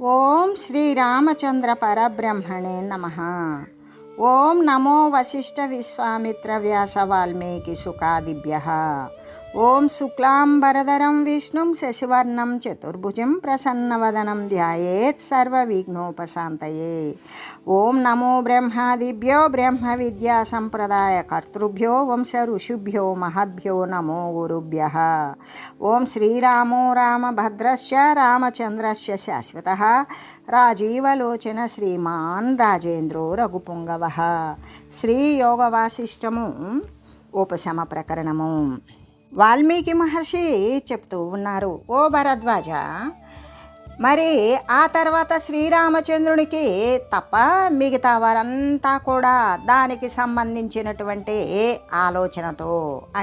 ఓం శ్రీరామచంద్ర పరబ్రహ్మణే నమః. ఓం నమో వశిష్ఠ విశ్వామిత్ర వ్యాస వాల్మీకి సుఖాదిభ్యః. ఓం శుక్లాంబరధరం విష్ణుం శశివర్ణం చతుర్భుజం ప్రసన్నవదనం ధ్యాయేత్ సర్వవిఘ్నోపశాంతయే. ఓం నమో బ్రహ్మాదిభ్యో బ్రహ్మ విద్యా సంప్రదాయ కర్తృభ్యో వంశ ఋషిభ్యో మహద్భ్యో నమో గురుభ్యః. ఓం శ్రీరామో రామభద్రశ్చ రామచంద్రశ్చ శాశ్వతః రాజీవలోచన శ్రీమాన్ రాజేంద్రో రఘుపుంగవః. శ్రీ యోగ వాసిష్టము ఉపశమ ప్రకరణము. వాల్మీకి మహర్షి చెప్తూ ఉన్నారు, ఓ భరద్వాజ, మరి ఆ తర్వాత శ్రీరామచంద్రునికి తప్ప మిగతా వారంతా కూడా దానికి సంబంధించినటువంటి ఆలోచనతో,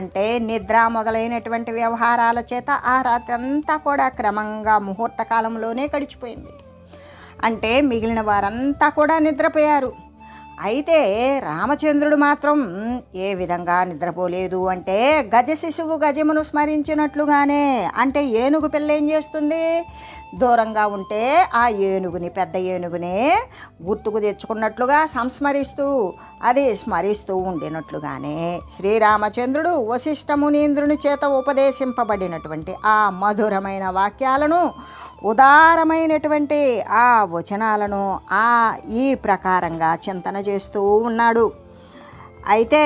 అంటే నిద్ర మొదలైనటువంటి వ్యవహారాల చేత ఆ రాత్రి అంతా కూడా క్రమంగా ముహూర్త కాలంలోనే గడిచిపోయింది. అంటే మిగిలిన వారంతా కూడా నిద్రపోయారు. అయితే రామచంద్రుడు మాత్రం ఏ విధంగా నిద్రపోలేదు అంటే, గజ శిశువు గజమును స్మరించినట్లుగానే, అంటే ఏనుగు పిల్ల ఏం చేస్తుంది, దూరంగా ఉంటే ఆ ఏనుగుని, పెద్ద ఏనుగునే గుర్తుకు తెచ్చుకున్నట్లుగా సంస్మరిస్తూ అది స్మరిస్తూ ఉండినట్లుగానే శ్రీరామచంద్రుడు వశిష్ఠ మునీంద్రుని చేత ఉపదేశింపబడినటువంటి ఆ మధురమైన వాక్యాలను, ఉదారమైనటువంటి ఆ వచనాలను ఈ ప్రకారంగా చింతన చేస్తూ ఉన్నాడు. అయితే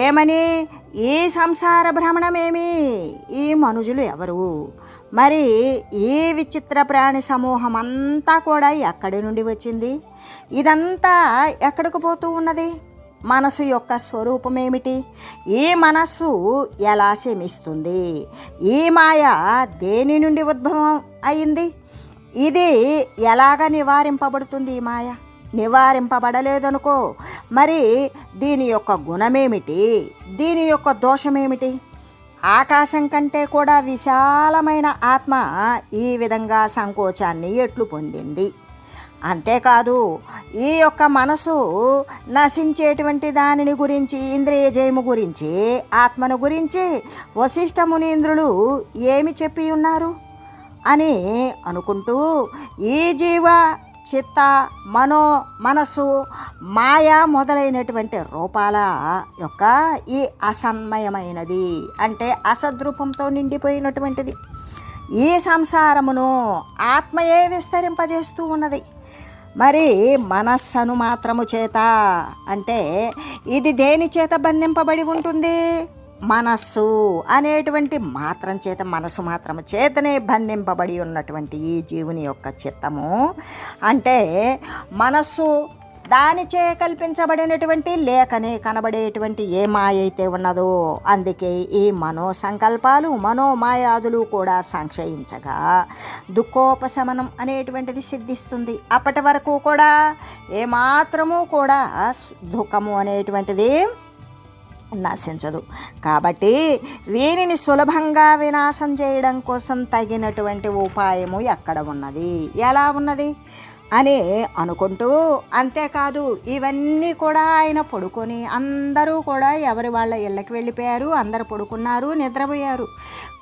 ఏమని, ఈ సంసార భ్రమణమేమి, ఈ మనుజులు ఎవరు, మరి ఈ విచిత్ర ప్రాణి సమూహం అంతా కూడా ఎక్కడి నుండి వచ్చింది, ఇదంతా ఎక్కడికి పోతూ ఉన్నది, మనసు యొక్క స్వరూపం ఏమిటి, ఈ మనస్సు ఎలా శమిస్తుంది, ఈ మాయ దేని నుండి ఉద్భవం అయింది, ఇది ఎలాగ నివారింపబడుతుంది, ఈ మాయ నివారింపబడలేదనుకో, మరి దీని యొక్క గుణమేమిటి, దీని యొక్క దోషమేమిటి, ఆకాశం కంటే కూడా విశాలమైన ఆత్మ ఈ విధంగా సంకోచాన్ని ఎట్లు పొందింది, అంతేకాదు ఈ యొక్క మనసు నశించేటువంటి దానిని గురించి, ఇంద్రియ జయము గురించి, ఆత్మను గురించి వశిష్ఠ మునీంద్రులు ఏమి చెప్పి ఉన్నారు అని అనుకుంటూ, ఈ జీవ చిత్త మనసు మాయ మొదలైనటువంటి రూపాల యొక్క ఈ అసన్మయమైనది, అంటే అసద్రూపంతో నిండిపోయినటువంటిది ఈ సంసారమును ఆత్మయే విస్తరింపజేస్తూ ఉన్నది. మరి మనస్సును మాత్రము చేత, అంటే ఇది దేని చేత బంధింపబడి ఉంటుంది, మనస్సు అనేటువంటి మాత్రం చేత, మనసు మాత్రము చేతనే బంధింపబడి ఉన్నటువంటి ఈ జీవుని యొక్క చిత్తము, అంటే మనస్సు దానిచే కల్పించబడినటువంటి లేకనే కనబడేటువంటి ఏ మాయ అయితే ఉన్నదో, అందుకే ఈ మనోసంకల్పాలు మనోమాయాదులు కూడా సంక్షయించగా దుఃఖోపశమనం అనేటువంటిది సిద్ధిస్తుంది. అప్పటి వరకు కూడా ఏమాత్రము కూడా దుఃఖము అనేటువంటిది నశించదు. కాబట్టి వీరిని సులభంగా వినాశం చేయడం కోసం తగినటువంటి ఉపాయము ఎక్కడ ఉన్నది, ఎలా ఉన్నది అని అనుకుంటూ, అంతేకాదు ఇవన్నీ కూడా ఆయన పడుకొని, అందరూ కూడా ఎవరి వాళ్ళ ఇళ్ళకి వెళ్ళిపోయారు, అందరూ పడుకున్నారు, నిద్రపోయారు.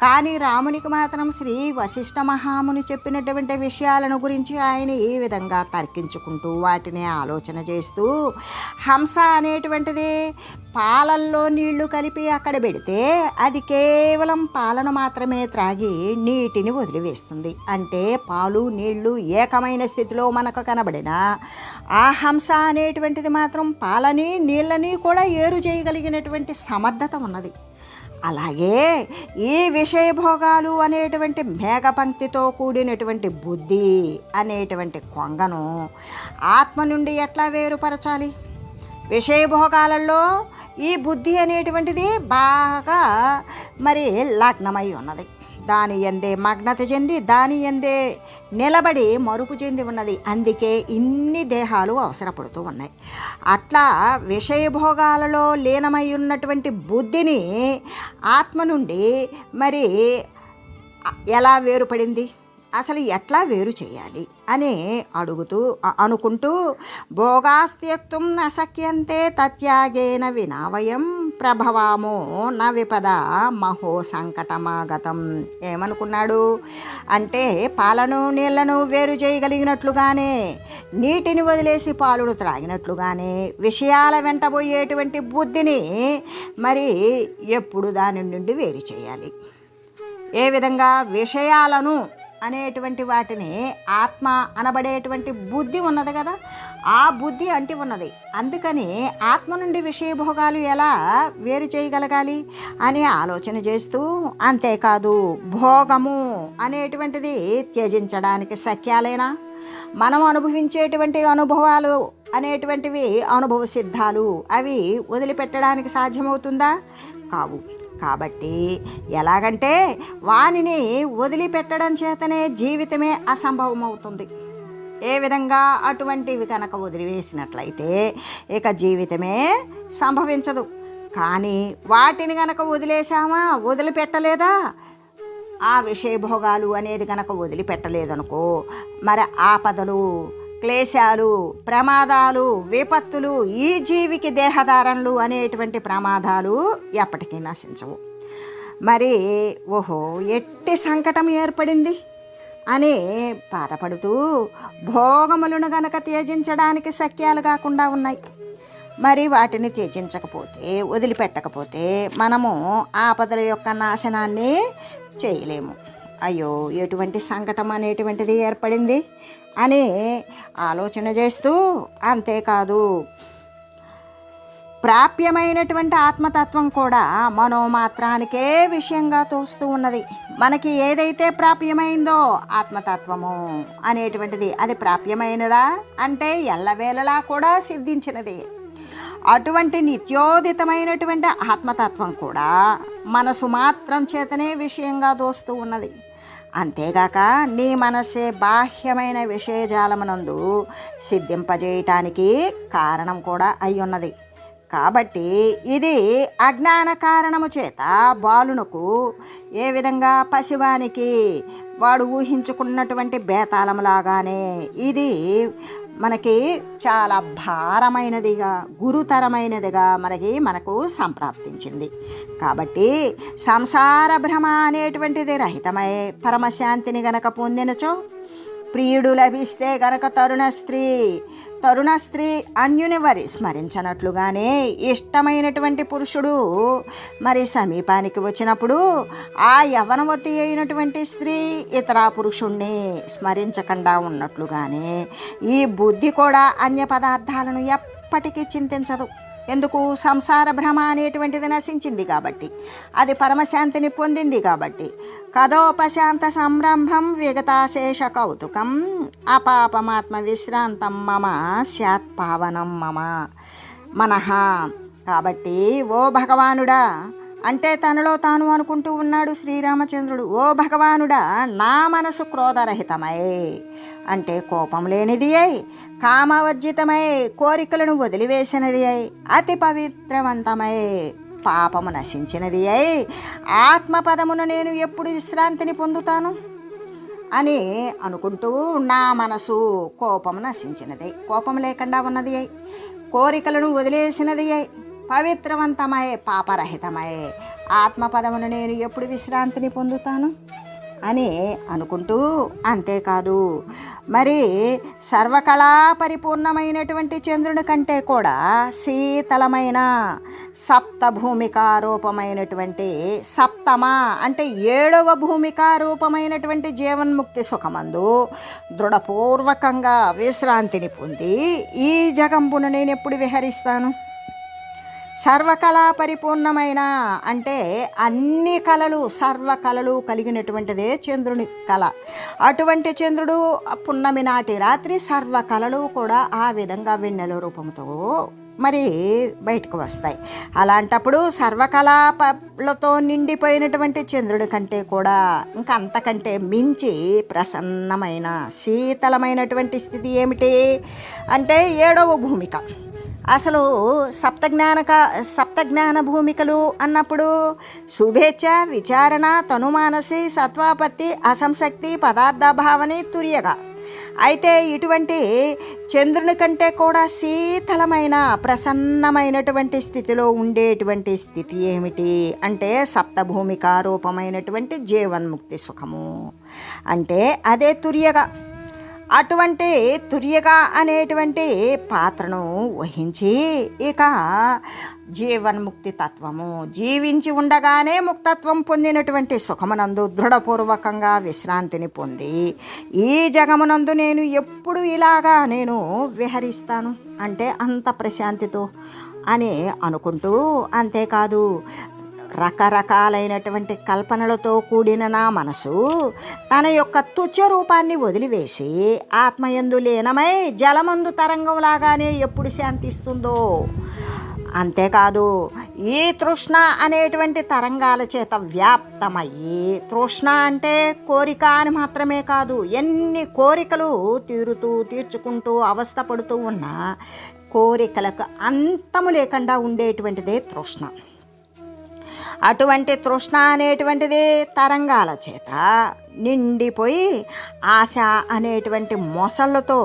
కానీ రామునికి మాత్రం శ్రీ వశిష్ఠ మహాముని చెప్పినటువంటి విషయాలను గురించి ఆయన ఈ విధంగా తర్కించుకుంటూ, వాటిని ఆలోచన చేస్తూ, హంస అనేటువంటిది పాలల్లో నీళ్లు కలిపి అక్కడ పెడితే అది కేవలం పాలను మాత్రమే త్రాగి నీటిని వదిలివేస్తుంది. అంటే పాలు నీళ్లు ఏకమైన స్థితిలో మనకు కనబడిన ఆ హంస అనేటువంటిది మాత్రం పాలని నీళ్ళని కూడా ఏరు చేయగలిగినటువంటి సమర్థత ఉన్నది. అలాగే ఈ విషయభోగాలు అనేటువంటి మేఘపంక్తితో కూడినటువంటి బుద్ధి అనేటువంటి కొంగను ఆత్మ నుండి ఎట్లా వేరుపరచాలి, విషయభోగాలలో ఈ బుద్ధి అనేటువంటిది బాగా మరి లగ్నమై ఉన్నది, దాని ఎందే మగ్నత చెంది, దాని ఎందే నిలబడి మరుపు చెంది ఉన్నది. అందుకే ఇన్ని దేహాలు అవసరపడుతూ ఉన్నాయి. అట్లా విషయభోగాలలో లీనమై ఉన్నటువంటి బుద్ధిని ఆత్మ నుండి మరి ఎలా వేరుపడింది, అసలు ఎట్లా వేరు చేయాలి అని అనుకుంటూ, భోగాస్త్యక్తుం నశక్యంతే తత్యాగేన వినావయం ప్రభవామో న విపద మహో సంకటమాగతం. ఏమనుకున్నాడు అంటే పాలను నీళ్లను వేరు చేయగలిగినట్లుగానే, నీటిని వదిలేసి పాలును త్రాగినట్లుగానే విషయాల వెంటబోయేటువంటి బుద్ధిని మరి ఎప్పుడు దాని నుండి వేరు చేయాలి. ఏ విధంగా విషయాలను అనేటువంటి వాటిని ఆత్మ అనబడేటువంటి బుద్ధి ఉన్నది కదా, ఆ బుద్ధి అంటి ఉన్నది. అందుకని ఆత్మ నుండి విషయభోగాలు ఎలా వేరు చేయగలగాలి అని ఆలోచన చేస్తూ, అంతేకాదు భోగము అనేటువంటిది త్యజించడానికి శక్యాలేనా? మనం అనుభవించేటువంటి అనుభవాలు అనేటువంటివి అనుభవ సిద్ధాలు, అవి వదిలిపెట్టడానికి సాధ్యమవుతుందా? కావు. కాబట్టి ఎలాగంటే వానిని వదిలిపెట్టడం చేతనే జీవితమే అసంభవం అవుతుంది. ఏ విధంగా అటువంటివి కనుక వదిలివేసినట్లయితే ఇక జీవితమే సంభవించదు. కానీ వాటిని కనుక వదిలేసామా, వదిలిపెట్టలేదా, ఆ విషయభోగాలు అనేది కనుక వదిలిపెట్టలేదనుకో, మరి ఆపదలు, క్లేశాలు, ప్రమాదాలు, విపత్తులు, ఈ జీవికి దేహధారణలు అనేటువంటి ప్రమాదాలు ఎప్పటికీ నశించవు. మరి ఓహో ఎట్టి సంకటం ఏర్పడింది అని బాధపడుతూ భోగములను గనక త్యజించడానికి శక్యాలు కాకుండా ఉన్నాయి. మరి వాటిని త్యజించకపోతే, వదిలిపెట్టకపోతే మనము ఆపదల యొక్క నాశనాన్ని చేయలేము. అయ్యో ఎటువంటి సంకటం అనేటువంటిది ఏర్పడింది అని ఆలోచన చేస్తూ, అంతేకాదు ప్రాప్యమైనటువంటి ఆత్మతత్వం కూడా మనోమాత్రానికే విషయంగా తోస్తూ ఉన్నది. మనకి ఏదైతే ప్రాప్యమైందో ఆత్మతత్వము అనేటువంటిది, అది ప్రాప్యమైనదా అంటే ఎల్లవేళలా కూడా సిద్ధించినది. అటువంటి నిత్యోదితమైనటువంటి ఆత్మతత్వం కూడా మనసు మాత్రం చేతనే విషయంగా దోస్తూ ఉన్నది. అంతేగాక నీ మనసే బాహ్యమైన విషయజాలమునందు సిద్ధింపజేయటానికి కారణం కూడా అయ్యున్నది. కాబట్టి ఇది అజ్ఞాన కారణము చేత బాలునకు ఏ విధంగా పసివానికి వాడు ఊహించుకున్నటువంటి బేతాళంలాగానే ఇది మనకి చాలా భారమైనదిగా, గురుతరమైనదిగా మనకు సంప్రాప్తించింది. కాబట్టి సంసార భ్రమ అనేటువంటిది రహితమై పరమశాంతిని గనక పొందినచో, ప్రియుడు లభిస్తే గనక తరుణ స్త్రీ అన్యుని వరి స్మరించనట్లుగానే ఇష్టమైనటువంటి పురుషుడు మరి సమీపానికి వచ్చినప్పుడు ఆ యవ్వనవతి అయినటువంటి స్త్రీ ఇతర పురుషుణ్ణి స్మరించకుండా ఉన్నట్లుగానే ఈ బుద్ధి కూడా అన్య పదార్థాలను ఎప్పటికీ చింతించదు. ఎందుకు? సంసార భ్రమ అనేటువంటిది నశించింది కాబట్టి, అది పరమశాంతిని పొందింది కాబట్టి. కథోపశాంత సంరంభం విగతాశేష కౌతుకం అపాపమాత్మ విశ్రాంతం మమ స్యాత్ పావనం మమ మనః. కాబట్టి ఓ భగవానుడా అంటే తనలో తాను అనుకుంటూ ఉన్నాడు శ్రీరామచంద్రుడు, ఓ భగవానుడా నా మనసు క్రోధరహితమై అంటే కోపం లేనిది అయి, కామవర్జితమై కోరికలను వదిలివేసినది అయి, అతి పవిత్రవంతమై పాపము నశించినది అయి, ఆత్మపదమును నేను ఎప్పుడు విశ్రాంతిని పొందుతాను అని అనుకుంటూ నా మనసు కోపము నశించినది, కోపం లేకుండా ఉన్నది అయి, కోరికలను వదిలేసినది అయి, పవిత్రవంతమై పాపరహితమై ఆత్మపదమును నేను ఎప్పుడు విశ్రాంతిని పొందుతాను అని అనుకుంటూ, అంతేకాదు మరి సర్వకళా పరిపూర్ణమైనటువంటి చంద్రుని కంటే కూడా శీతలమైన సప్తభూమికారూపమైనటువంటి సప్తమ అంటే 7వ భూమికారూపమైనటువంటి జీవన్ముక్తి సుఖమందు దృఢపూర్వకంగా విశ్రాంతిని పొంది ఈ జగంబును నేను ఎప్పుడు విహరిస్తాను? సర్వకళా పరిపూర్ణమైన అంటే అన్ని కళలు, సర్వకళలు కలిగినటువంటిదే చంద్రుని కళ. అటువంటి చంద్రుడు పున్నమి నాటి రాత్రి సర్వకళలు కూడా ఆ విధంగా వెన్నెల రూపంతో మరి బయటకు వస్తాయి. అలాంటప్పుడు సర్వకళాలతో నిండిపోయినటువంటి చంద్రుడి కంటే కూడా ఇంకా అంతకంటే మించి ప్రసన్నమైన శీతలమైనటువంటి స్థితి ఏమిటి అంటే 7వ భూమిక. అసలు సప్తజ్ఞాన భూమికలు అన్నప్పుడు శుభేచ్ఛ, విచారణ, తనుమానసి, సత్వాపత్తి, అసంశక్తి, పదార్థ భావని, తుర్యగా అయితే ఇటువంటి చంద్రుని కంటే కూడా శీతలమైన ప్రసన్నమైనటువంటి స్థితిలో ఉండేటువంటి స్థితి ఏమిటి అంటే సప్తభూమికా రూపమైనటువంటి జీవన్ముక్తి సుఖము. అంటే అదే తుర్యగా. అటువంటి తుర్యగా అనేటువంటి పాత్రను వహించి ఇక జీవన్ముక్తి తత్వము జీవించి ఉండగానే ముక్తత్వం పొందినటువంటి సుఖమునందు దృఢపూర్వకంగా విశ్రాంతిని పొంది ఈ జగమునందు నేను ఎప్పుడు ఇలాగా నేను విహరిస్తాను అంటే అంత ప్రశాంతితో అని అనుకుంటూ, అంతేకాదు రకరకాలైనటువంటి కల్పనలతో కూడిన నా మనసు తన యొక్క తుచ్చ రూపాన్ని వదిలివేసి ఆత్మయందు లీనమై జలమందు తరంగంలాగానే ఎప్పుడు శాంతిస్తుందో. అంతేకాదు ఈ తృష్ణ అనేటువంటి తరంగాల చేత వ్యాప్తమయ్యి, తృష్ణ అంటే కోరిక అని మాత్రమే కాదు, ఎన్ని కోరికలు తీర్చుకుంటూ అవస్థపడుతూ ఉన్న కోరికలకు అంతము లేకుండా ఉండేటువంటిదే తృష్ణ. అటువంటి తృష్ణ అనేటువంటిది తరంగాల చేత నిండిపోయి ఆశ అనేటువంటి మొసళ్ళతో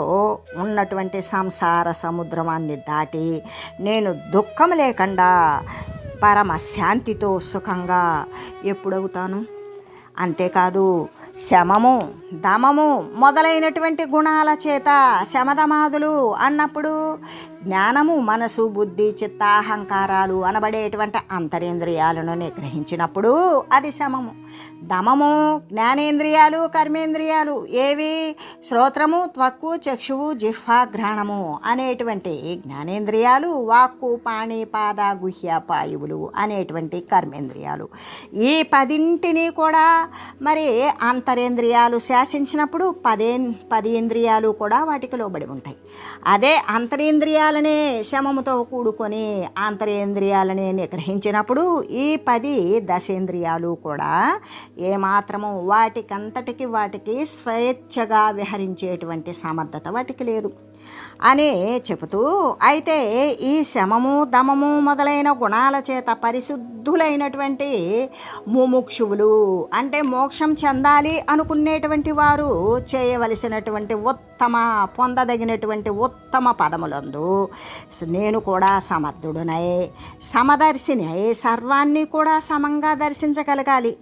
ఉన్నటువంటి సంసార సముద్రమాన్ని దాటి నేను దుఃఖం లేకుండా పరమశాంతితో సుఖంగా ఎప్పుడవుతాను. అంతేకాదు శమము దమము మొదలైనటువంటి గుణాల చేత శమదమాదులు అన్నప్పుడు జ్ఞానము మనసు బుద్ధి చిత్తాహంకారాలు అనబడేటువంటి అంతరేంద్రియాలను నిగ్రహించినప్పుడు అది శమము. దమము జ్ఞానేంద్రియాలు కర్మేంద్రియాలు ఏవి శ్రోత్రము త్వక్కు చక్షువు జిహ్వ ఘ్రాణము అనేటువంటి జ్ఞానేంద్రియాలు, వాక్కు పాణి పాద గుహ్య పాయువులు అనేటువంటి కర్మేంద్రియాలు. ఈ 10 కూడా మరి అంతరేంద్రియాలు శాసించినప్పుడు 10 ఇంద్రియాలు కూడా వాటికి లోబడి ఉంటాయి. అదే అంతరేంద్రియాలనే శమముతో కూడుకొని అంతరేంద్రియాలనే నిగ్రహించినప్పుడు ఈ 10 దశేంద్రియాలు కూడా ఏమాత్రము వాటికి స్వేచ్ఛగా విహరించేటువంటి సమర్థత వాటికి లేదు అని చెబుతూ, అయితే ఈ శమము దమము మొదలైన గుణాల చేత పరిశుద్ధులైనటువంటి ముముక్షువులు అంటే మోక్షం చెందాలి అనుకునేటువంటి వారు చేయవలసినటువంటి పొందదగినటువంటి ఉత్తమ పదములందు నేను కూడా సమర్థుడునై సమదర్శినై సర్వాన్ని కూడా సమంగా దర్శించగలగాలి.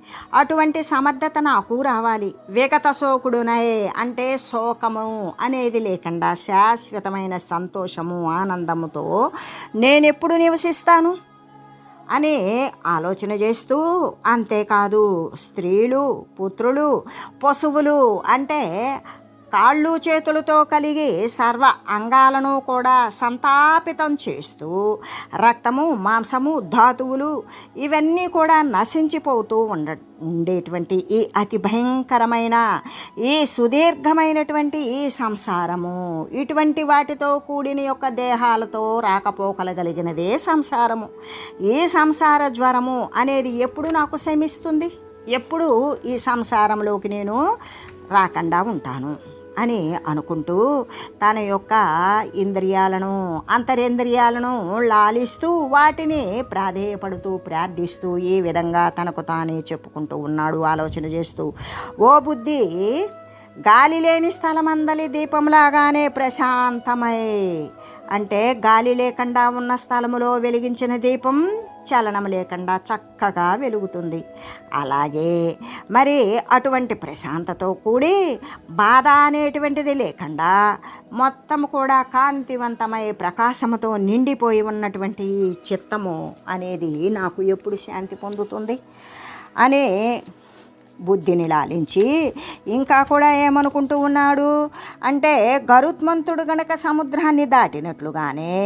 అటువంటి సమర్థత నాకు రావాలి. విగత శోకుడునై అంటే శోకము అనేది లేకుండా శాశ్వతమైన సంతోషము ఆనందముతో నేనెప్పుడు నివసిస్తాను అని ఆలోచన చేస్తూ, అంతేకాదు స్త్రీలు పుత్రులు పశువులు అంటే కాళ్ళు చేతులతో కలిగి సర్వ అంగాలను కూడా సంతాపితం చేస్తూ రక్తము మాంసము ధాతువులు ఇవన్నీ కూడా నశించిపోతూ ఉండేటువంటి ఈ అతి భయంకరమైన ఈ సుదీర్ఘమైనటువంటి ఈ సంసారము, ఇటువంటి వాటితో కూడిన యొక్క దేహాలతో రాకపోకలగలిగినదే సంసారము. ఈ సంసార జ్వరము అనేది ఎప్పుడు నాకు శమిస్తుంది? ఎప్పుడు ఈ సంసారంలోకి నేను రాకుండా ఉంటాను అని అనుకుంటూ తన యొక్క ఇంద్రియాలను అంతరేంద్రియాలను లాలిస్తూ వాటిని ప్రాధేయపడుతూ ప్రార్థిస్తూ ఈ విధంగా తనకు తానే చెప్పుకుంటూ ఉన్నాడు, ఆలోచన చేస్తూ. ఓ బుద్ధి, గాలి లేని స్థలమందలి దీపంలాగానే ప్రశాంతమై అంటే గాలి లేకుండా ఉన్న స్థలములో వెలిగించిన దీపం చలనం లేకుండా చక్కగా వెలుగుతుంది. అలాగే మరి అటువంటి ప్రశాంతతో కూడి బాధ అనేటువంటిది లేకుండా మొత్తం కూడా కాంతివంతమై ప్రకాశముతో నిండిపోయి ఉన్నటువంటి చిత్తము అనేది నాకు ఎప్పుడు శాంతి పొందుతుంది అనే బుద్ధిని లాలించి ఇంకా కూడా ఏమనుకుంటూ ఉన్నాడు అంటే, గరుత్మంతుడు గనక సముద్రాన్ని దాటినట్లుగానే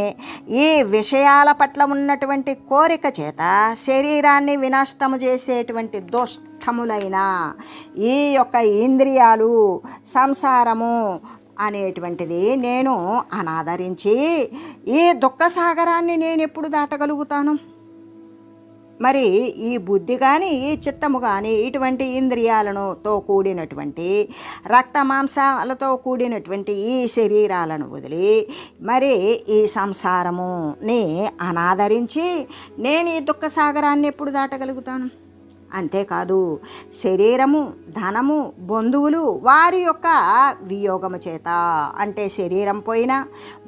ఈ విషయాల పట్ల ఉన్నటువంటి కోరిక చేత శరీరాన్ని వినష్టము చేసేటువంటి దుష్టములైన ఈ యొక్క ఇంద్రియాలు సంసారము అనేటువంటిది నేను అనాదరించి ఈ దుఃఖసాగరాన్ని నేను ఎప్పుడు దాటగలుగుతాను? మరి ఈ బుద్ధి కానీ ఈ చిత్తము కానీ ఇటువంటి ఇంద్రియాలతో కూడినటువంటి రక్త మాంసాలతో కూడినటువంటి ఈ శరీరాలను వదిలి మరి ఈ సంసారముని అనాదరించి నేను ఈ దుఃఖసాగరాన్ని ఎప్పుడు దాటగలుగుతాను అంతేకాదు శరీరము, ధనము, బంధువులు వారి యొక్క వియోగము చేత, అంటే శరీరం పోయినా,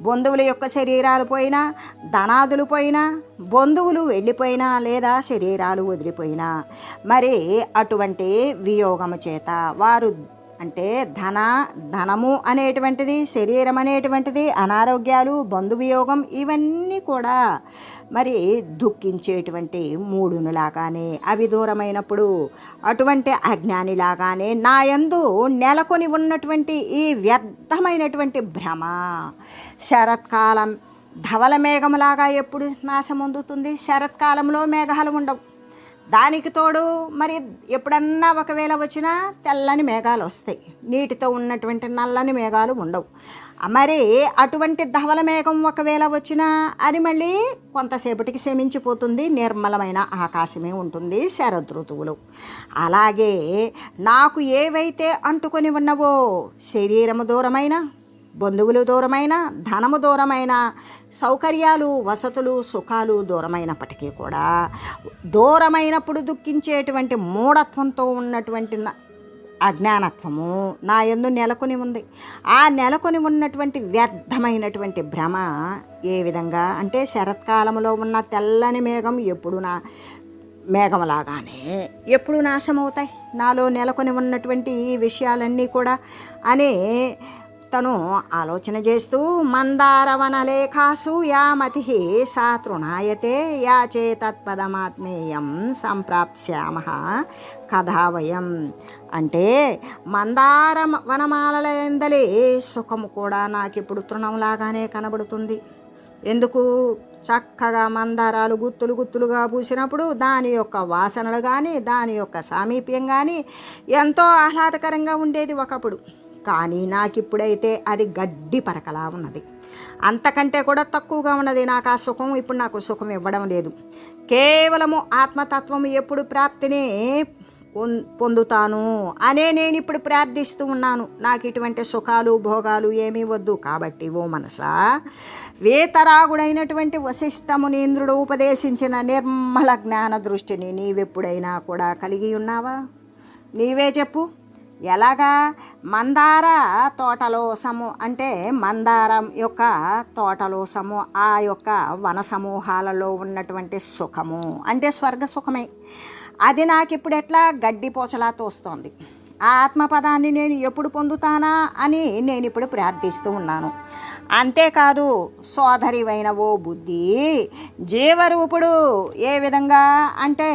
బంధువుల యొక్క శరీరాలు పోయినా, ధనాదులు పోయినా, బంధువులు వెళ్ళిపోయినా లేదా శరీరాలు వదిలిపోయినా, మరి అటువంటి వియోగము చేత వారు, అంటే ధనము అనేటువంటిది, శరీరం అనేటువంటిది, అనారోగ్యాలు, బంధువియోగం ఇవన్నీ కూడా మరి దుఃఖించేటువంటి మూడునులాగానే అవి దూరమైనప్పుడు అటువంటి అజ్ఞానిలాగానే నా యందు నెలకొని ఉన్నటువంటి ఈ వ్యర్థమైనటువంటి భ్రమ శరత్కాలం ధవల మేఘములాగా ఎప్పుడు నాశమొందుతుంది? శరత్కాలంలో మేఘాలు ఉండవు. దానికి తోడు మరి ఎప్పుడన్నా ఒకవేళ వచ్చినా తెల్లని మేఘాలు వస్తాయి, నీటితో ఉన్నటువంటి నల్లని మేఘాలు ఉండవు. మరి అటువంటి ధవల మేఘం ఒకవేళ వచ్చినా అది మళ్ళీ కొంతసేపటికి శమించిపోతుంది, నిర్మలమైన ఆకాశమే ఉంటుంది శరదృతువులు. అలాగే నాకు ఏవైతే అంటుకొని ఉన్నవో, శరీరము దూరమైన, బంధువులు దూరమైన, ధనము దూరమైన, సౌకర్యాలు, వసతులు, సుఖాలు దూరమైనప్పటికీ కూడా దూరమైనప్పుడు దుఃఖించేటువంటి మూఢత్వంతో ఉన్నటువంటి అజ్ఞానత్వము నా యందు నెలకొని ఉంది. ఆ నెలకొని ఉన్నటువంటి వ్యర్థమైనటువంటి భ్రమ ఏ విధంగా అంటే శరత్కాలంలో ఉన్న తెల్లని మేఘం ఎప్పుడు మేఘంలాగానే ఎప్పుడు నాశమవుతాయి. నాలో నెలకొని ఉన్నటువంటి ఈ విషయాలన్నీ కూడా అనే తను ఆలోచన చేస్తూ మందారవనలేఖాసు యామతి సా తృణాయతే యాచే తత్పదమాత్మేయం సంప్రాప్స్యామ కథావయం. అంటే మందార వనమాలల ఎందలి సుఖము కూడా నాకు ఇప్పుడు తృణంలాగానే కనబడుతుంది. ఎందుకు? చక్కగా మందారాలు గుత్తులు గుత్తులుగా పూసినప్పుడు దాని యొక్క వాసనలు కానీ, దాని యొక్క సామీప్యం కానీ ఎంతో ఆహ్లాదకరంగా ఉండేది ఒకప్పుడు. కానీ నాకిప్పుడైతే అది గడ్డి పరకలా ఉన్నది, అంతకంటే కూడా తక్కువగా ఉన్నది. నాకు ఆ సుఖం ఇప్పుడు నాకు సుఖం ఇవ్వడం లేదు. కేవలము ఆత్మతత్వము ఎప్పుడు ప్రాప్తిని పొందుతాను అనే నేను ఇప్పుడు ప్రార్థిస్తూ ఉన్నాను. నాకు ఇటువంటి సుఖాలు భోగాలు ఏమీ వద్దు. కాబట్టి ఓ మనసా, వేతరాగుడైనటువంటి వశిష్ఠమునీంద్రుడు ఉపదేశించిన నిర్మల జ్ఞాన దృష్టిని నీవెప్పుడైనా కూడా కలిగి ఉన్నావా? నీవే చెప్పు. ఎలాగా? మందార తోటలోసము అంటే మందారం యొక్క తోటలోసము, ఆ యొక్క వన సమూహాలలో ఉన్నటువంటి సుఖము అంటే స్వర్గ సుఖమే. అది నాకు ఇప్పుడు ఎట్లా గడ్డి పోచలా తోస్తోంది. ఆ ఆత్మపదాన్ని నేను ఎప్పుడు పొందుతానా అని నేను ఇప్పుడు ప్రార్థిస్తూ ఉన్నాను. అంతేకాదు సోదరివైన ఓ బుద్ధి, జీవరూపుడు ఏ విధంగా అంటే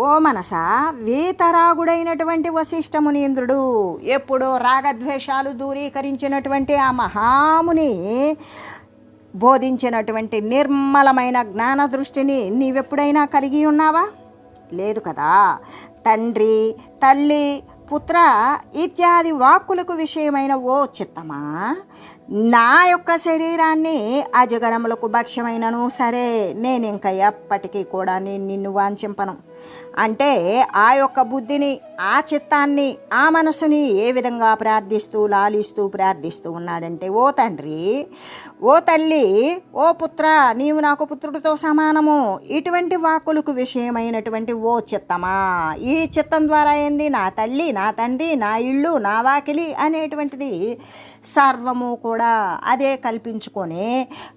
ఓ మనసా, వీతరాగుడైనటువంటి వశిష్ఠమునీంద్రుడు ఎప్పుడో రాగద్వేషాలు దూరీకరించినటువంటి ఆ మహాముని బోధించినటువంటి నిర్మలమైన జ్ఞాన దృష్టిని నీవెప్పుడైనా కలిగి ఉన్నావా? లేదు కదా. తండ్రి, తల్లి, పుత్ర ఇత్యాది వాక్కులకు విషయమైన ఓ చిత్తమా, నా యొక్క శరీరాన్ని అజగరములకు భక్ష్యమైనను సరే నేను ఇంకా ఎప్పటికీ కూడా నిన్ను వాంఛింపను. అంటే ఆ యొక్క బుద్ధిని, ఆ చిత్తాన్ని, ఆ మనసుని ఏ విధంగా ప్రార్థిస్తూ లాలిస్తూ ప్రార్థిస్తూ ఉన్నాడంటే, ఓ తండ్రి, ఓ తల్లి, ఓ పుత్ర, నీవు నాకు పుత్రుడితో సమానము, ఇటువంటి వాక్కులకు విషయమైనటువంటి ఓ చిత్తమా, ఈ చిత్తం ద్వారా ఏంది నా తల్లి, నా తండ్రి, నా ఇల్లు, నా వాకిలి అనేటువంటిది సర్వము కూడా అదే కల్పించుకొని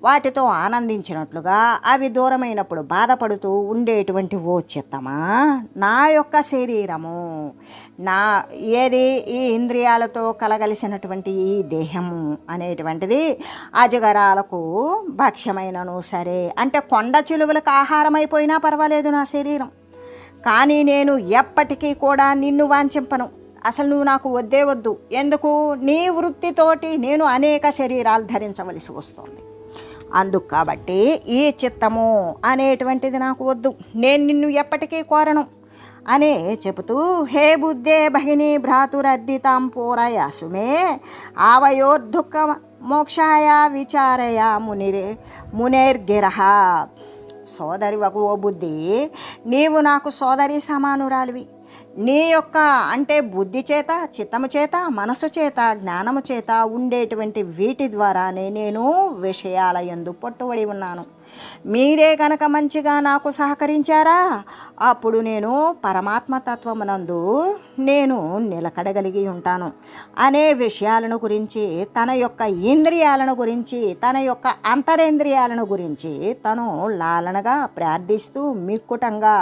వాటితో ఆనందించినట్లుగా అవి దూరమైనప్పుడు బాధపడుతూ ఉండేటువంటి ఓ చిత్తమా, నా యొక్క శరీరము, నా ఏది ఈ ఇంద్రియాలతో కలగలిసినటువంటి ఈ దేహము అనేటువంటిది అజగరాలకు భక్ష్యమైనను సరే, అంటే కొండ చిలువలకు ఆహారం అయిపోయినా పర్వాలేదు నా శరీరం, కానీ నేను ఎప్పటికీ కూడా నిన్ను వాంఛింపను. అసలు నువ్వు నాకు వద్దే వద్దు. ఎందుకు? నీ వృత్తితోటి నేను అనేక శరీరాలు ధరించవలసి వస్తుంది. అందుకు కాబట్టి ఈ చిత్తము అనేటువంటిది నాకు వద్దు, నేను నిన్ను ఎప్పటికీ కోరను అనే చెబుతూ, హే బుద్ధే భగిని భ్రాతురద్దితాం పోరయాసుమే ఆవయోర్దుఃఖ మోక్షాయ విచారయ మునేర్గిరహ. సోదరి ఓ బుద్ధి, నీవు నాకు సోదరి సమానురాలివి. నీ యొక్క అంటే బుద్ధి చేత, చిత్తము చేత, మనసు చేత, జ్ఞానము చేత ఉండేటువంటి వీటి ద్వారానే నేను విషయాల యందు పట్టుబడి ఉన్నాను. మీరే కనుక మంచిగా నాకు సహకరించారా, అప్పుడు నేను పరమాత్మ తత్వమునందు నేను నిలకడగలిగి ఉంటాను అనే విషయాలను గురించి, తన యొక్క ఇంద్రియాలను గురించి, తన యొక్క అంతరేంద్రియాలను గురించి తను లాలనగా ప్రార్థిస్తూ మిక్కుటంగా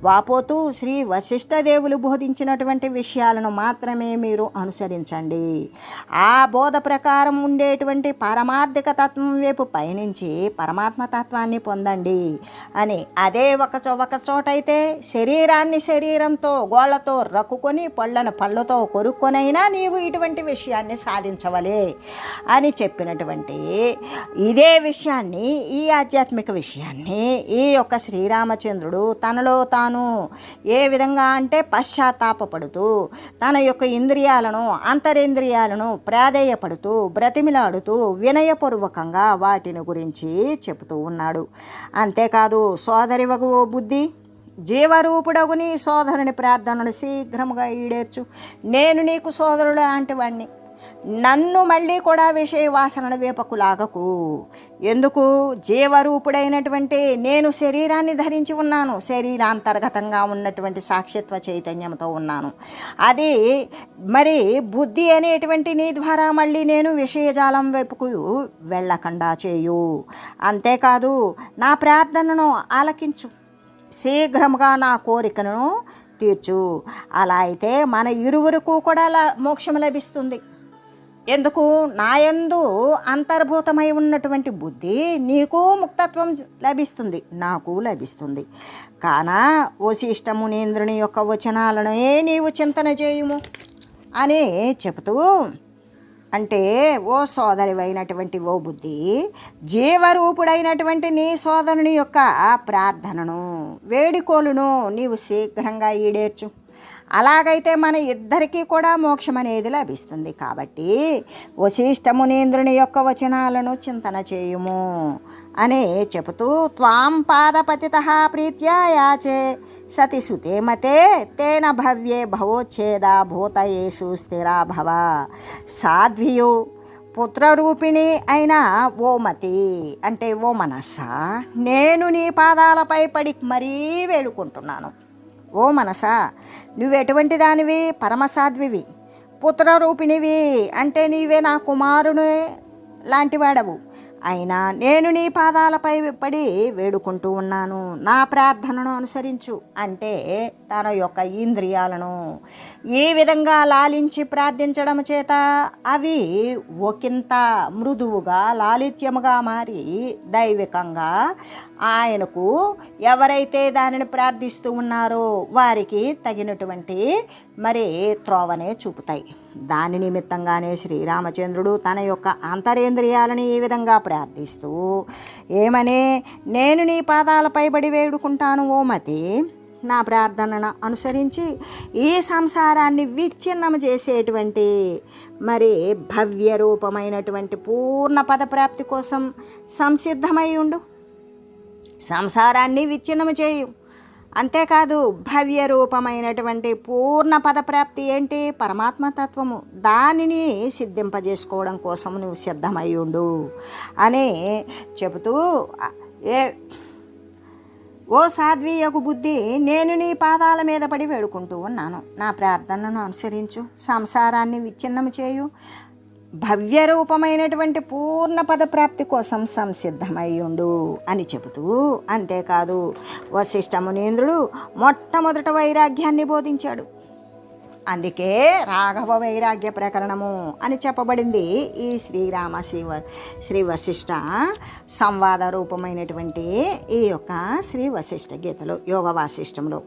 వాపోతూ శ్రీ వశిష్ఠదేవులు బోధించినటువంటి విషయాలను మాత్రమే మీరు అనుసరించండి. ఆ బోధ ప్రకారం ఉండేటువంటి పారమార్థిక తత్వం వైపు పయనించి పరమాత్మ తత్వాన్ని పొందండి అని. అదే ఒక చోటైతే శరీరాన్ని శరీరంతో గోళ్లతో రక్కుకొని పళ్ళను పళ్ళతో కొరుక్కొనైనా నీవు ఇటువంటి విషయాన్ని సాధించవలే అని చెప్పినటువంటి ఇదే విషయాన్ని, ఈ ఆధ్యాత్మిక విషయాన్ని ఈ యొక్క శ్రీరామచంద్రుడు తనలో తాను ఏ విధంగా అంటే పశ్చాత్తాపడుతూ తన యొక్క ఇంద్రియాలను అంతరేంద్రియాలను ప్రాధేయపడుతూ బ్రతిమిలాడుతూ వినయపూర్వకంగా వాటిని గురించి చెబుతూ ఉన్నాడు. అంతేకాదు సోదరివగు ఓ బుద్ధి, జీవరూపుడగు నీ సోదరుని ప్రార్థనను శీఘ్రముగా ఈడేర్చు. నేను నీకు సోదరుడు లాంటి వాణ్ణి. నన్ను మళ్ళీ కూడా విషయ వాసనల వేపకు లాగకు. ఎందుకు? జీవరూపుడైనటువంటి నేను శరీరాన్ని ధరించి ఉన్నాను, శరీరాంతర్గతంగా ఉన్నటువంటి సాక్షిత్వ చైతన్యంతో ఉన్నాను. అది మరి బుద్ధి అనేటువంటి నీ ద్వారా మళ్ళీ నేను విషయజాలం వైపుకు వెళ్ళకుండా చేయు. అంతేకాదు నా ప్రార్థనను ఆలకించు, శీఘ్రముగా నా కోరికను తీర్చు. అలా అయితే మన ఇరువురికి కూడా మోక్షం లభిస్తుంది. ఎందుకు? నాయందు అంతర్భూతమై ఉన్నటువంటి బుద్ధి నీకు ముక్తత్వం లభిస్తుంది, నాకు లభిస్తుంది. కానా వశిష్ఠ మునీంద్రుని యొక్క వచనాలనే నీవు చింతన చేయుము అని చెబుతూ, అంటే ఓ సోదరివైనటువంటి ఓ బుద్ధి, జీవరూపుడైనటువంటి నీ సోదరుని యొక్క ప్రార్థనను వేడుకోలును నీవు శీఘ్రంగా ఈడేర్చు. అలాగైతే మన ఇద్దరికీ కూడా మోక్షం అనేది లభిస్తుంది. కాబట్టి వశిష్ఠ మునీంద్రుని యొక్క వచనాలను చింతన చేయుము అని చెబుతూ, త్వాం పాదపతితః ప్రీత్యా యాచే సతి సుతే మతే తేన భవ్యే భవోచ్ఛేద భూతయేసు స్థిరా భవ. సాధ్వియు పుత్రరూపిణి అయిన ఓ మతి, అంటే ఓ మనస్సా, నేను నీ పాదాలపై పడి మరీ వేడుకుంటున్నాను. ఓ మనసా, నువ్వెటువంటి దానివి? పరమసాధ్వివి, పుత్రరూపిణివి, అంటే నీవే నా కుమారుని లాంటివాడవు. అయినా నేను నీ పాదాలపై పడి వేడుకుంటూ ఉన్నాను. నా ప్రార్థనను అనుసరించు అంటే తన యొక్క ఇంద్రియాలను ఈ విధంగా లాలించి ప్రార్థించడం చేత అవి ఒకంత మృదువుగా లాలిత్యముగా మారి దైవికంగా ఆయనకు ఎవరైతే దానిని ప్రార్థిస్తూ ఉన్నారో వారికి తగినటువంటి మరి త్రోవనే చూపుతాయి. దాని నిమిత్తంగానే శ్రీరామచంద్రుడు తన యొక్క అంతరేంద్రియాలను ఈ విధంగా ప్రార్థిస్తూ ఏమని, నేను నీ పాదాలపై బడి వేడుకుంటాను ఓ మతి, నా ప్రార్థనను అనుసరించి ఈ సంసారాన్ని విచ్ఛిన్నం చేసేటువంటి మరి భవ్య రూపమైనటువంటి పూర్ణ పదప్రాప్తి కోసం సంసిద్ధమై ఉండు. సంసారాన్ని విచ్ఛిన్నము చేయు. అంతేకాదు భవ్య రూపమైనటువంటి పూర్ణ పదప్రాప్తి ఏంటి? పరమాత్మతత్వము. దానిని సిద్ధింపజేసుకోవడం కోసం నువ్వు సిద్ధమై ఉండు అని చెబుతూ, ఓ సాధ్వీయకు బుద్ధి, నేను నీ పాదాల మీద పడి వేడుకుంటూ ఉన్నాను. నా ప్రార్థనను అనుసరించు, సంసారాన్ని విచ్ఛిన్నము చేయు, భవ్య రూపమైనటువంటి పూర్ణ పదప్రాప్తి కోసం సంసిద్ధమై ఉండు అని చెబుతూ, అంతేకాదు వశిష్ఠ మునీంద్రుడు మొట్టమొదట వైరాగ్యాన్ని బోధించాడు. అందుకే రాఘవ వైరాగ్య ప్రకరణము అని చెప్పబడింది ఈ శ్రీ వశిష్ఠ సంవాద రూపమైనటువంటి ఈ యొక్క శ్రీ వశిష్ఠ గీతలో యోగ వాసిష్టంలో.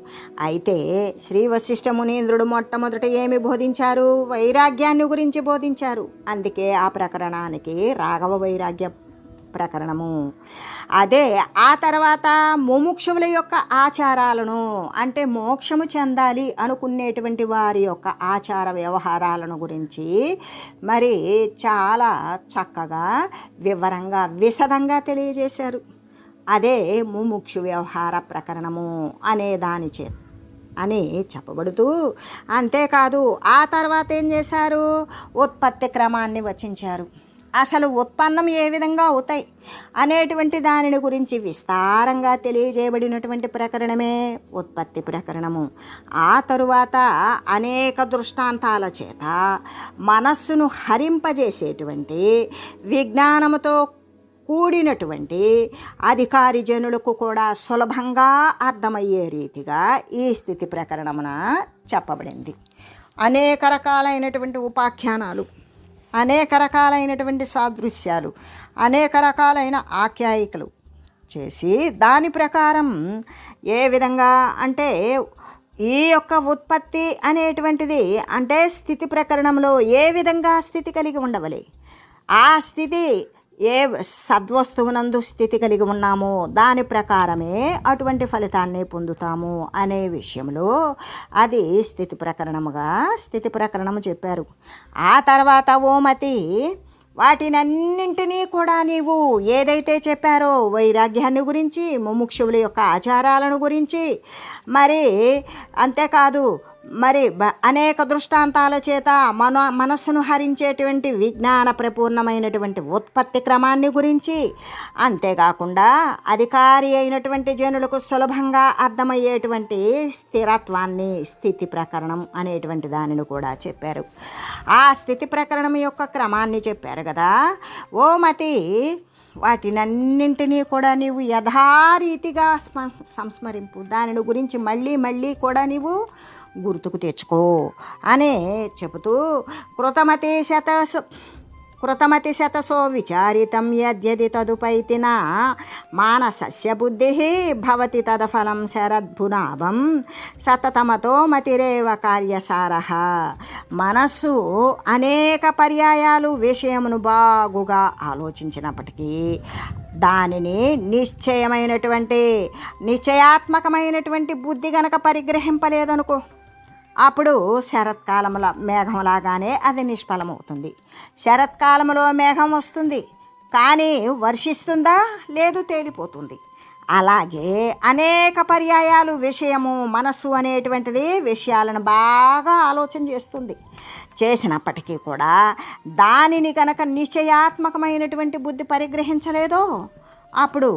అయితే శ్రీ వశిష్ఠ మునీంద్రుడు మొట్టమొదట ఏమి బోధించారు? వైరాగ్యాన్ని గురించి బోధించారు. అందుకే ఆ ప్రకరణానికి రాఘవ వైరాగ్య ప్రకరణము. అదే ఆ తర్వాత ముముక్షువుల యొక్క ఆచారాలను, అంటే మోక్షము చెందాలి అనుకునేటువంటి వారి యొక్క ఆచార వ్యవహారాలను గురించి మరి చాలా చక్కగా వివరంగా విశదంగా తెలియజేశారు. అదే ముముక్షు వ్యవహార ప్రకరణము అనే దాని చే అని చెప్పబడుతూ, అంతేకాదు ఆ తర్వాత ఏం చేశారు? ఉత్పత్తి క్రమాన్ని వచించారు. అసలు ఉత్పన్నం ఏ విధంగా అవుతాయి అనేటువంటి దానిని గురించి విస్తారంగా తెలియజేయబడినటువంటి ప్రకరణమే ఉత్పత్తి ప్రకరణము. ఆ తరువాత అనేక దృష్టాంతాల చేత మనస్సును హరింపజేసేటువంటి విజ్ఞానముతో కూడినటువంటి అధికారి జనులకు కూడా సులభంగా అర్థమయ్యే రీతిగా ఈ స్థితి ప్రకరణమున చెప్పబడింది. అనేక రకాలైనటువంటి ఉపాఖ్యానాలు, అనేక రకాలైనటువంటి సాదృశ్యాలు, అనేక రకాలైన ఆఖ్యాయికలు చేసి దాని ప్రకారం ఏ విధంగా అంటే ఈ యొక్క ఉత్పత్తి అనేటువంటిది అంటే స్థితి ప్రకరణంలో ఏ విధంగా స్థితి కలిగి ఉండవలే, ఆ స్థితి ఏ సద్వస్తువునందు స్థితి కలిగి ఉన్నామో దాని ప్రకారమే అటువంటి ఫలితాన్ని పొందుతాము అనే విషయంలో అది స్థితి ప్రకరణము చెప్పారు. ఆ తర్వాత ఓమతి వాటినన్నింటినీ కూడా నీవు ఏదైతే చెప్పారో వైరాగ్యాన్ని గురించి, ముముక్షువుల యొక్క ఆచారాలను గురించి, మరి అంతేకాదు మరి అనేక దృష్టాంతాల చేత మనస్సును హరించేటువంటి విజ్ఞాన ప్రపూర్ణమైనటువంటి ఉత్పత్తి క్రమాన్ని గురించి, అంతేకాకుండా అధికారి అయినటువంటి జనులకు సులభంగా అర్థమయ్యేటువంటి స్థిరత్వాన్ని స్థితి ప్రకరణం అనేటువంటి దానిని కూడా చెప్పారు. ఆ స్థితి ప్రకరణం యొక్క క్రమాన్ని చెప్పారు కదా. ఓ మతి వాటినన్నింటినీ కూడా నీవు యథారీతిగా సంస్మరింపు, దానిని గురించి మళ్ళీ మళ్ళీ కూడా నీవు గుర్తుకు తెచ్చుకో అని చెబుతూ కృతమతి శతసో విచారితం యద్యది తదుపైతిన మానసస్య బుద్ధి భవతి తదఫలం శరద్భునాభం సతతమతో మతిరేవ కార్యసారః. మనస్సు అనేక పర్యాయాలు విషయమును బాగుగా ఆలోచించినప్పటికీ దానిని నిశ్చయాత్మకమైనటువంటి బుద్ధి గనక పరిగ్రహింపలేదనుకో, అప్పుడు శరత్కాలంలో మేఘంలాగానే అది నిష్ఫలమవుతుంది. శరత్కాలంలో మేఘం వస్తుంది కానీ వర్షిస్తుందా? లేదు, తేలిపోతుంది. అలాగే అనేక పర్యాయాలు విషయము మనస్సు అనేటువంటిది విషయాలను బాగా ఆలోచన చేసినప్పటికీ కూడా దానిని కనుక నిశ్చయాత్మకమైనటువంటి బుద్ధి పరిగ్రహించలేదో అప్పుడు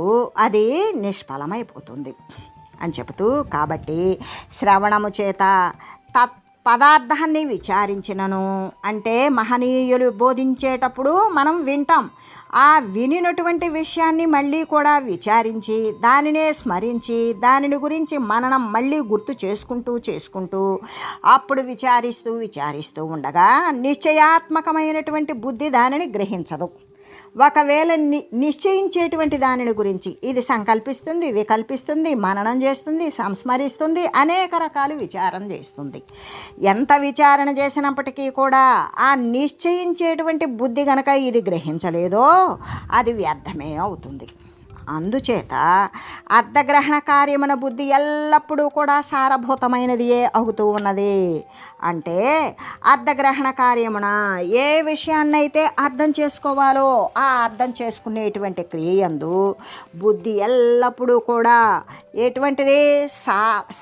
అది నిష్ఫలమైపోతుంది అని చెబుతూ, కాబట్టి శ్రవణము చేత పదార్థాన్ని విచారించినను అంటే మహనీయులు బోధించేటప్పుడు మనం వింటాం. ఆ వినినటువంటి విషయాన్ని మళ్ళీ కూడా విచారించి దానినే స్మరించి దానిని గురించి మననం మళ్ళీ గుర్తు చేసుకుంటూ అప్పుడు విచారిస్తూ ఉండగా నిశ్చయాత్మకమైనటువంటి బుద్ధి దానిని గ్రహించదు. ఒకవేళ నిశ్చయించేటువంటి దానిని గురించి ఇది సంకల్పిస్తుంది, వికల్పిస్తుంది, మననం చేస్తుంది, సంస్మరిస్తుంది, అనేక రకాలు విచారణ చేస్తుంది. ఎంత విచారణ చేసినప్పటికీ కూడా ఆ నిశ్చయించేటువంటి బుద్ధి గనక ఇది గ్రహించలేదో అది వ్యర్థమే అవుతుంది. అందుచేత అర్ధగ్రహణ కార్యమున బుద్ధి ఎల్లప్పుడూ కూడా సారభూతమైనదియే అవుతూ ఉన్నది. అంటే అర్ధగ్రహణ కార్యమున ఏ విషయాన్నైతే అర్థం చేసుకోవాలో ఆ అర్థం చేసుకునేటువంటి క్రియయందు బుద్ధి ఎల్లప్పుడూ కూడా ఎటువంటిది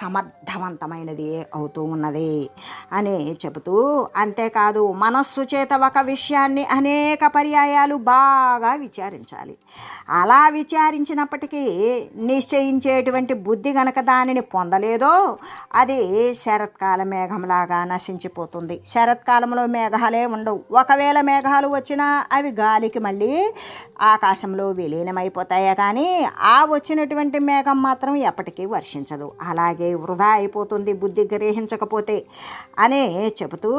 సమర్థవంతమైనది అవుతూ ఉన్నది అని చెబుతూ, అంతేకాదు మనస్సు చేత ఒక విషయాన్ని అనేక పర్యాయాలు బాగా విచారించాలి. అలా విచారించినప్పటికీ నిశ్చయించేటువంటి బుద్ధి గనక దానిని పొందలేదో అది శరత్కాల మేఘంలాగా నశించిపోతుంది. శరత్కాలంలో మేఘాలే ఉండవు. ఒకవేళ మేఘాలు వచ్చినా అవి గాలికి మళ్ళీ ఆకాశంలో విలీనమైపోతాయే కానీ ఆ వచ్చినటువంటి మేఘం మాత్రం ఎప్పటికీ వర్షించదు. అలాగే వృధా అయిపోతుంది బుద్ధి గ్రహించకపోతే అని చెబుతూ,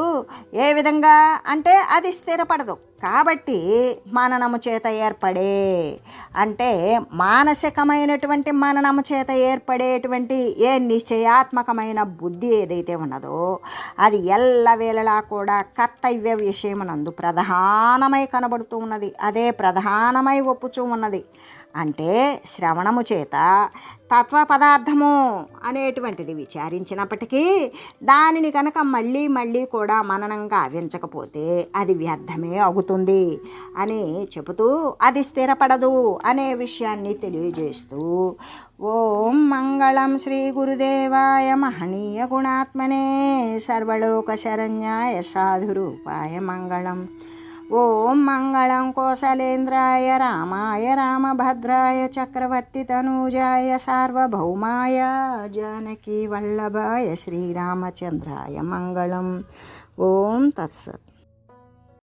ఏ విధంగా అంటే అది స్థిరపడదు. కాబట్టి మననము చేత ఏర్పడే అంటే మానసికమైనటువంటి మననము చేత ఏర్పడేటువంటి ఏ నిశ్చయాత్మకమైన బుద్ధి ఏదైతే ఉన్నదో అది ఎల్లవేళలా కూడా కర్తవ్య విషయమునందు ప్రధానమై కనబడుతూ ఉన్నది. అదే ప్రధానమై ఒప్పుచూ ఉన్నది. అంటే శ్రవణము చేత తత్వ పదార్థము అనేటువంటిది విచారించినప్పటికీ దానిని కనుక మళ్ళీ మళ్ళీ కూడా మననంగా ఆవించకపోతే అది వ్యర్థమే అవుతుంది అని చెబుతూ అది స్థిరపడదు అనే విషయాన్ని తెలియజేస్తూ, ఓం మంగళం శ్రీ గురుదేవాయ మహనీయ గుణాత్మనే సర్వలోక శరణ్యాయ సాధురూపాయ మంగళం. ఓం మంగళం కోసలేంద్రాయ రామాయ రామభద్రాయ చక్రవర్తి తనూజాయ సార్వభౌమాయ జానకీ వల్లభాయ శ్రీరామచంద్రాయ మంగళం. ఓం తత్సత్.